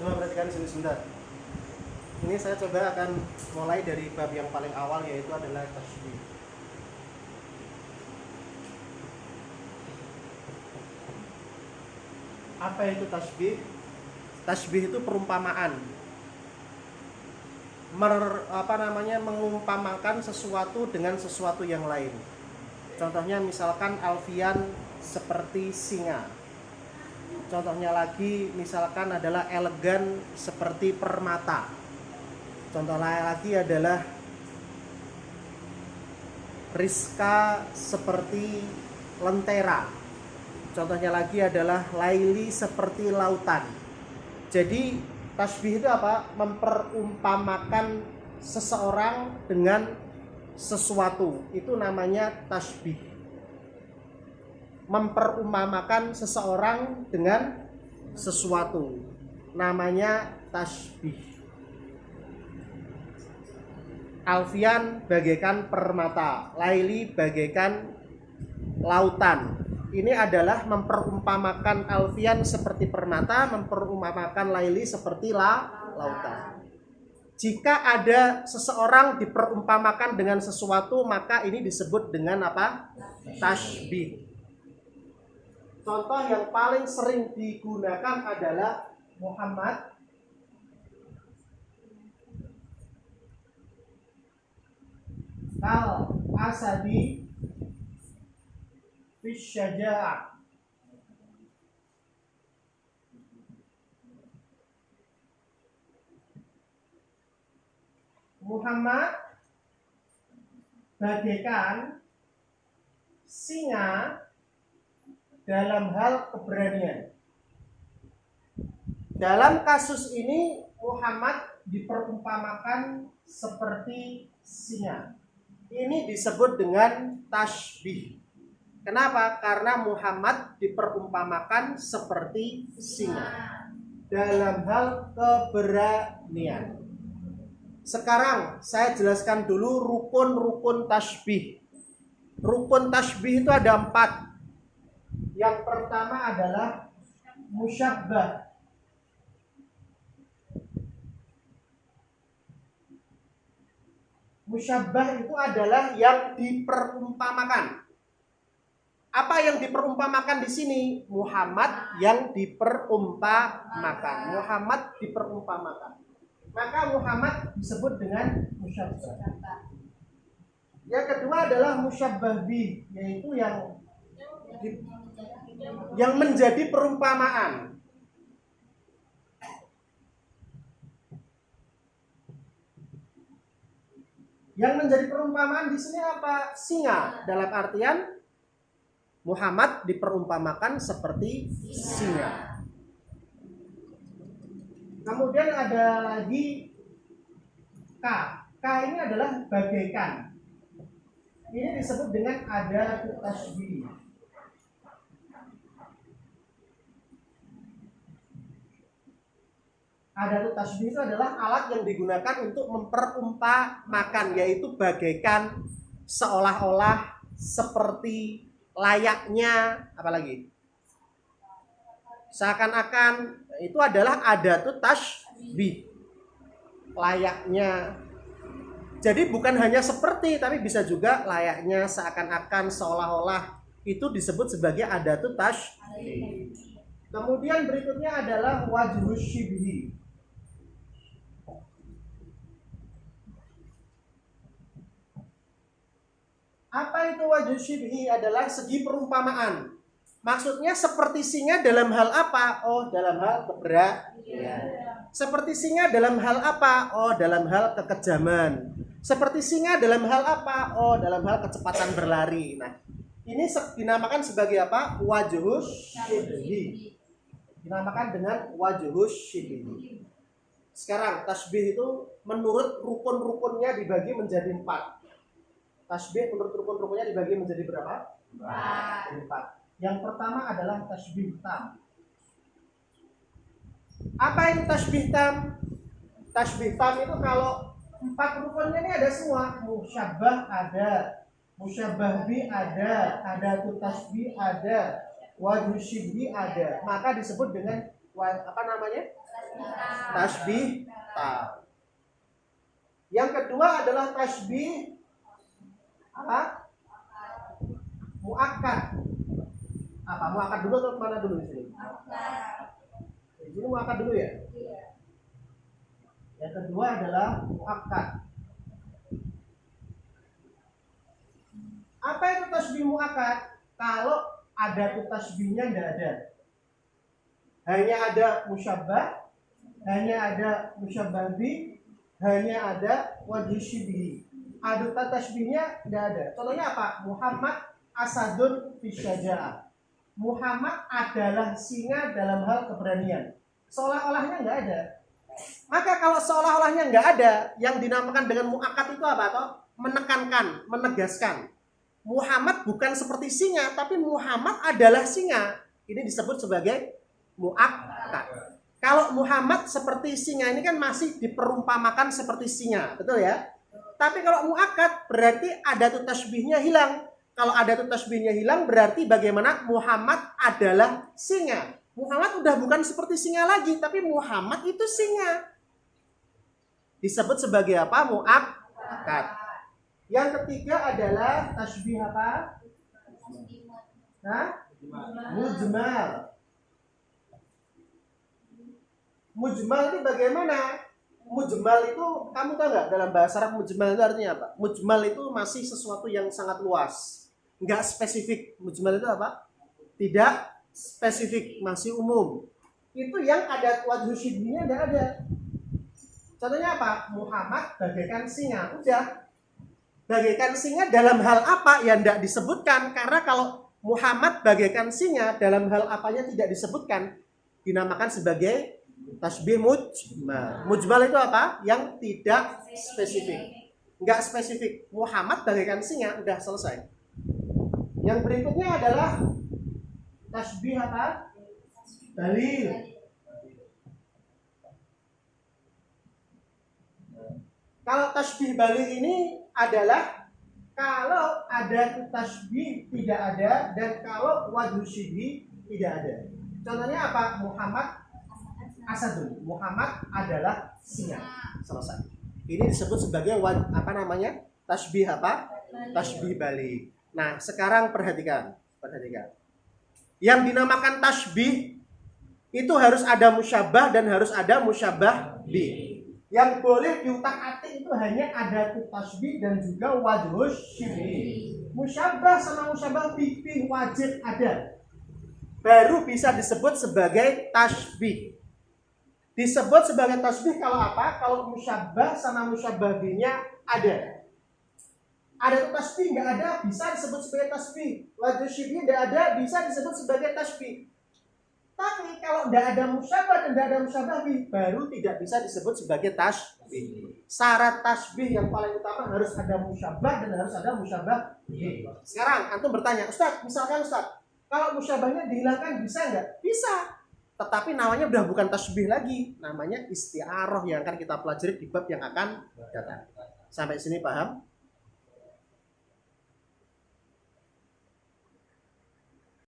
Coba perhatikan sini sebentar. Ini saya coba akan mulai dari bab yang paling awal, yaitu adalah tasbih. Apa itu tasbih? Tasbih itu perumpamaan. Mengumpamakan sesuatu dengan sesuatu yang lain. Contohnya misalkan alfian seperti singa. Contohnya lagi misalkan adalah elegan seperti permata. Contoh lagi adalah Rizka seperti lentera. Contohnya lagi adalah Laili seperti lautan. Jadi tasbih itu apa? Memperumpamakan seseorang dengan sesuatu. Itu namanya tasbih. Memperumpamakan seseorang dengan sesuatu. Namanya tasbih. Alfian bagaikan permata, Laili bagaikan lautan. Ini adalah memperumpamakan Alfian seperti permata, memperumpamakan Laili seperti lautan. Jika ada seseorang diperumpamakan dengan sesuatu, maka ini disebut dengan apa? Tasbih. Contoh yang paling sering digunakan adalah Muhammad al-asadi fisyaja'ah. Muhammad bagaikan singa dalam hal keberanian. Dalam kasus ini Muhammad diperumpamakan seperti singa. Ini disebut dengan tasbih. Kenapa? Karena Muhammad diperumpamakan seperti singa dalam hal keberanian. Sekarang saya jelaskan dulu rukun-rukun tasbih. Rukun tasbih itu ada 4. Yang pertama adalah musyabbah. Musyabbah itu adalah yang diperumpamakan. Apa yang diperumpamakan di sini? Muhammad yang diperumpamakan. Muhammad diperumpamakan. Maka Muhammad disebut dengan musyabbah. Yang kedua adalah musyabbah bih, yaitu yang menjadi perumpamaan. Yang menjadi perumpamaan di sini apa? Singa. Dalam artian Muhammad diperumpamakan seperti singa. Kemudian ada lagi K. K ini adalah bagaikan. Ini disebut dengan ada tasbih. Adatut tasbih itu adalah alat yang digunakan untuk memperumpamakan, yaitu bagaikan, seolah-olah, seperti, layaknya, apalagi seakan-akan. Itu adalah adatut tasbih, layaknya. Jadi bukan hanya seperti, tapi bisa juga layaknya, seakan-akan, seolah-olah. Itu disebut sebagai adatut tasbih. Kemudian berikutnya adalah wajhus syibhi. Apa itu wajhus syibhi? Adalah segi perumpamaan. Maksudnya seperti singa dalam hal apa? Oh, dalam hal keberanian. Seperti singa dalam hal apa? Oh, dalam hal kekejaman. Seperti singa dalam hal apa? Oh, dalam hal kecepatan berlari. Nah, ini dinamakan sebagai apa? Wajhus syibhi. Dinamakan dengan wajhus syibhi. Sekarang tasbih itu menurut rukun-rukunnya dibagi menjadi 4. Tasbih menurut rukun-rukunnya dibagi menjadi berapa? 4. Yang pertama adalah tasbih tam. Apa itu tasbih tam? Tasbih tam itu kalau 4 rukunnya ini ada semua. Musyabbah ada, musyabbah bi ada adatut tasbih ada, wajhus syibhi ada. Maka disebut dengan apa namanya? Tasbih ta. Yang kedua adalah tasbih apa? Muakkad. Apa? Muakkad dulu atau mana dulu di sini? Di sini muakkad dulu ya? Yang kedua adalah muakkad. Apa itu tasbih muakkad? Kalau ada tuh tasbihnya enggak ada. Hanya ada musyabbah, hanya ada musyabbah bi, hanya ada wajh syibhi. Ada tasbihnya enggak ada. Contohnya apa? Muhammad asadun fi syaja'ah. Muhammad adalah singa dalam hal keberanian. Seolah-olahnya enggak ada. Maka kalau seolah-olahnya enggak ada, yang dinamakan dengan muakkad itu apa toh? Menekankan, menegaskan. Muhammad bukan seperti singa, tapi Muhammad adalah singa. Ini disebut sebagai muakkad. Kalau Muhammad seperti singa ini kan masih diperumpamakan seperti singa, betul ya? Tapi kalau muakkad berarti ada tuh tasbihnya hilang. Kalau ada tuh tasbihnya hilang berarti bagaimana? Muhammad adalah singa. Muhammad udah bukan seperti singa lagi, tapi Muhammad itu singa. Disebut sebagai apa? Muakkad. Yang ketiga adalah tasbih apa? Mujmal. Mujmal ini bagaimana? Mujmal itu kamu tahu nggak dalam bahasa Arab mujmal itu artinya apa? Mujmal itu masih sesuatu yang sangat luas, nggak spesifik. Mujmal itu apa? Tidak spesifik, masih umum. Itu yang ada wajh syibhinya nggak ada. Contohnya apa? Muhammad bagaikan singa, udah. Bagaikan singa dalam hal apa yang tidak disebutkan, karena kalau Muhammad bagaikan singa dalam hal apanya tidak disebutkan, dinamakan sebagai tasbih mujmal. Mujmal itu apa? Yang tidak spesifik. Enggak spesifik. Muhammad bagaikan singa, udah selesai. Yang berikutnya adalah tasbih apa? Dalil. Kalau tasbih balik ini adalah kalau ada tasbih tidak ada dan kalau wajh syibhi tidak ada. Contohnya apa? Muhammad asadun. Muhammad adalah singa. Selesai. Ini disebut sebagai tasbih apa? Tasbih balik. Nah, sekarang perhatikan. Yang dinamakan tasbih itu harus ada musyabbah dan harus ada musyabbah bi. Yang boleh diutak-atik itu hanya ada tasbih dan juga wajh syibhi. Musyabbah sama musyabbah bi wajib ada. Baru bisa disebut sebagai tasbih. Disebut sebagai tasbih kalau apa? Kalau musyabbah sama musyabbah bi-nya ada. Ada tasbih nggak ada, bisa disebut sebagai tasbih. Wajh syibhi nggak ada, bisa disebut sebagai tasbih. Tapi kalau tidak ada musyabbah dan tidak ada musyabbah bi, baru tidak bisa disebut sebagai tasbih. Syarat tasbih yang paling utama harus ada musyabbah dan harus ada musyabbah bi. Sekarang antum bertanya, Ustaz, misalkan Ustaz, kalau musyabbahnya dihilangkan bisa nggak? Bisa. Tetapi namanya udah bukan tasbih lagi, namanya isti'arah yang akan kita pelajari di bab yang akan datang. Sampai sini paham?